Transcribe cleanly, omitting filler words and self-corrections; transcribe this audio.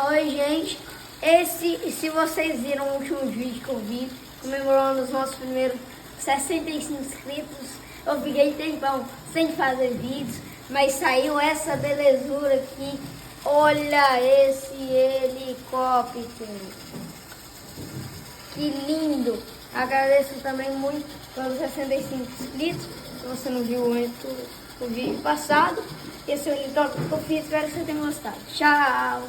Oi, gente. Se vocês viram o último vídeo que eu vi, comemorando os nossos primeiros 65 inscritos, eu fiquei tempão sem fazer vídeos, mas saiu essa belezura aqui. Olha esse helicóptero. Que lindo. Agradeço também muito pelos 65 inscritos. Se você não viu o vídeo passado, esse é o helicóptero que eu fiz. Espero que você tenha gostado. Tchau.